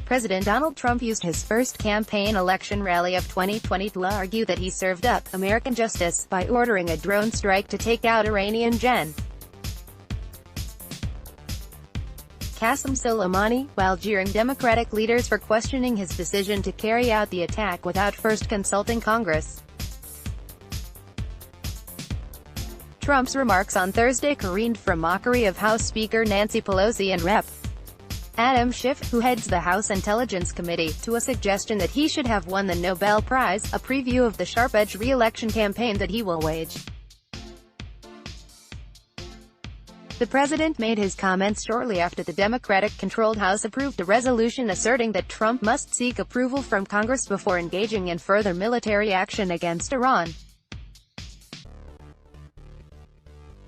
President Donald Trump used his first campaign election rally of 2020 to argue that he served up American justice by ordering a drone strike to take out Iranian Gen. Qassem Soleimani, while jeering Democratic leaders for questioning his decision to carry out the attack without first consulting Congress. Trump's remarks on Thursday careened from mockery of House Speaker Nancy Pelosi and Rep. Adam Schiff, who heads the House Intelligence Committee, to a suggestion that he should have won the Nobel Prize, a preview of the sharp-edged re-election campaign that he will wage. The president made his comments shortly after the Democratic-controlled House approved a resolution asserting that Trump must seek approval from Congress before engaging in further military action against Iran.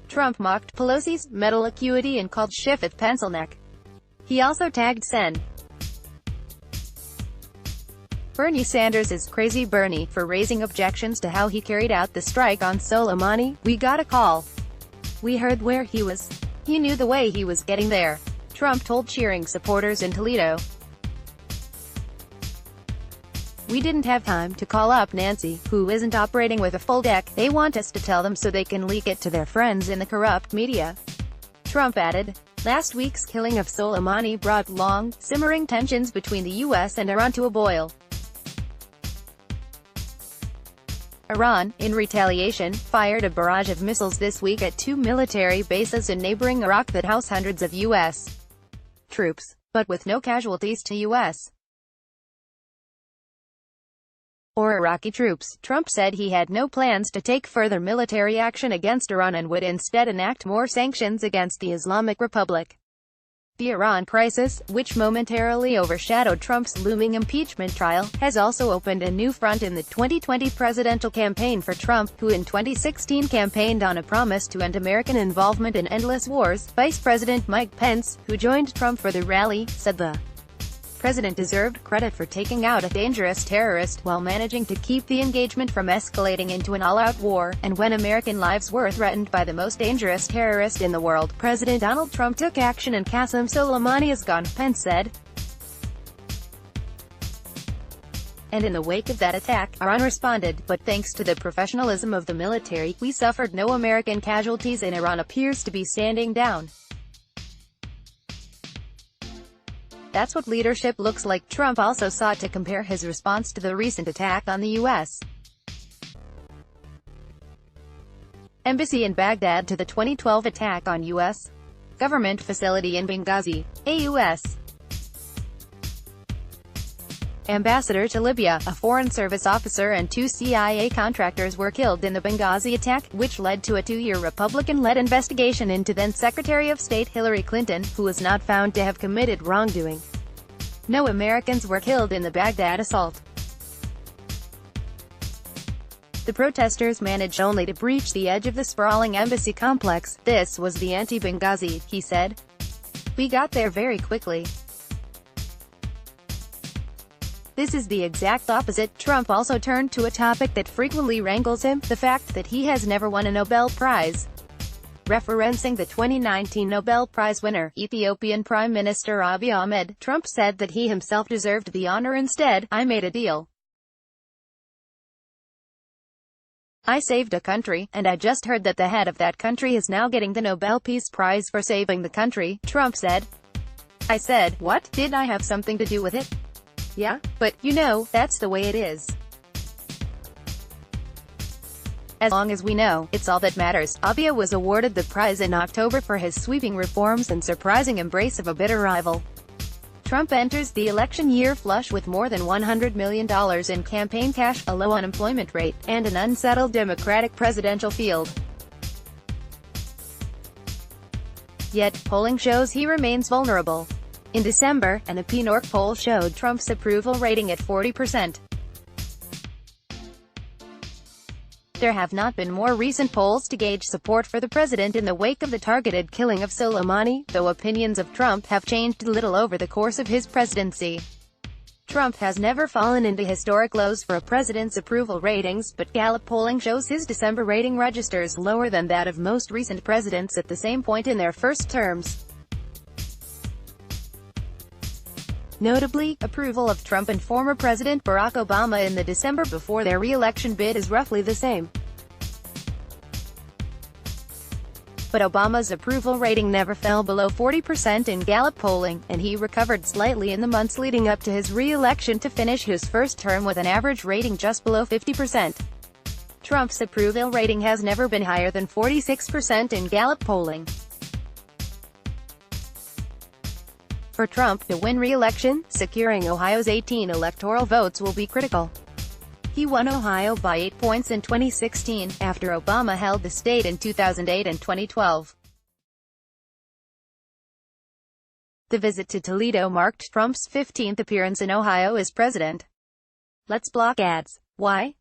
Trump mocked Pelosi's mental acuity and called Schiff a pencilneck. He also tagged Sen. Bernie Sanders is Crazy Bernie for raising objections to how he carried out the strike on Soleimani. "We got a call. We heard where he was. He knew the way he was getting there," Trump told cheering supporters in Toledo. "We didn't have time to call up Nancy, who isn't operating with a full deck. They want us to tell them so they can leak it to their friends in the corrupt media," Trump added. Last week's killing of Soleimani brought long, simmering tensions between the U.S. and Iran to a boil. Iran, in retaliation, fired a barrage of missiles this week at two military bases in neighboring Iraq that house hundreds of U.S. troops, but with no casualties to U.S. or Iraqi troops. Trump said he had no plans to take further military action against Iran and would instead enact more sanctions against the Islamic Republic. The Iran crisis, which momentarily overshadowed Trump's looming impeachment trial, has also opened a new front in the 2020 presidential campaign for Trump, who in 2016 campaigned on a promise to end American involvement in endless wars. Vice President Mike Pence, who joined Trump for the rally, said the president deserved credit for taking out a dangerous terrorist, while managing to keep the engagement from escalating into an all-out war, and when American lives were threatened by the most dangerous terrorist in the world, President Donald Trump took action and Qassem Soleimani is gone, Pence said. And in the wake of that attack, Iran responded, but thanks to the professionalism of the military, we suffered no American casualties and Iran appears to be standing down. That's what leadership looks like. Trump also sought to compare his response to the recent attack on the U.S. embassy in Baghdad to the 2012 attack on U.S. government facility in Benghazi. A U.S. ambassador to Libya, a Foreign Service officer and two CIA contractors were killed in the Benghazi attack, which led to a two-year Republican-led investigation into then-Secretary of State Hillary Clinton, who was not found to have committed wrongdoing. No Americans were killed in the Baghdad assault. The protesters managed only to breach the edge of the sprawling embassy complex. "This was the anti-Benghazi," he said. "We got there very quickly. This is the exact opposite." Trump also turned to a topic that frequently wrangles him, the fact that he has never won a Nobel Prize. Referencing the 2019 Nobel Prize winner, Ethiopian Prime Minister Abiy Ahmed, Trump said that he himself deserved the honor instead. "I made a deal. I saved a country, and I just heard that the head of that country is now getting the Nobel Peace Prize for saving the country," Trump said. "I said, what? Did I have something to do with it? Yeah, but, you know, that's the way it is. As long as we know, it's all that matters." Abiy was awarded the prize in October for his sweeping reforms and surprising embrace of a bitter rival. Trump enters the election year flush with more than $100 million in campaign cash, a low unemployment rate, and an unsettled Democratic presidential field. Yet, polling shows he remains vulnerable. In December, an Epinor poll showed Trump's approval rating at 40%. There have not been more recent polls to gauge support for the president in the wake of the targeted killing of Soleimani, though opinions of Trump have changed little over the course of his presidency. Trump has never fallen into historic lows for a president's approval ratings, but Gallup polling shows his December rating registers lower than that of most recent presidents at the same point in their first terms. Notably, approval of Trump and former President Barack Obama in the December before their re-election bid is roughly the same. But Obama's approval rating never fell below 40% in Gallup polling, and he recovered slightly in the months leading up to his re-election to finish his first term with an average rating just below 50%. Trump's approval rating has never been higher than 46% in Gallup polling. For Trump to win re-election, securing Ohio's 18 electoral votes will be critical. He won Ohio by 8 points in 2016, after Obama held the state in 2008 and 2012. The visit to Toledo marked Trump's 15th appearance in Ohio as president. Let's block ads. Why?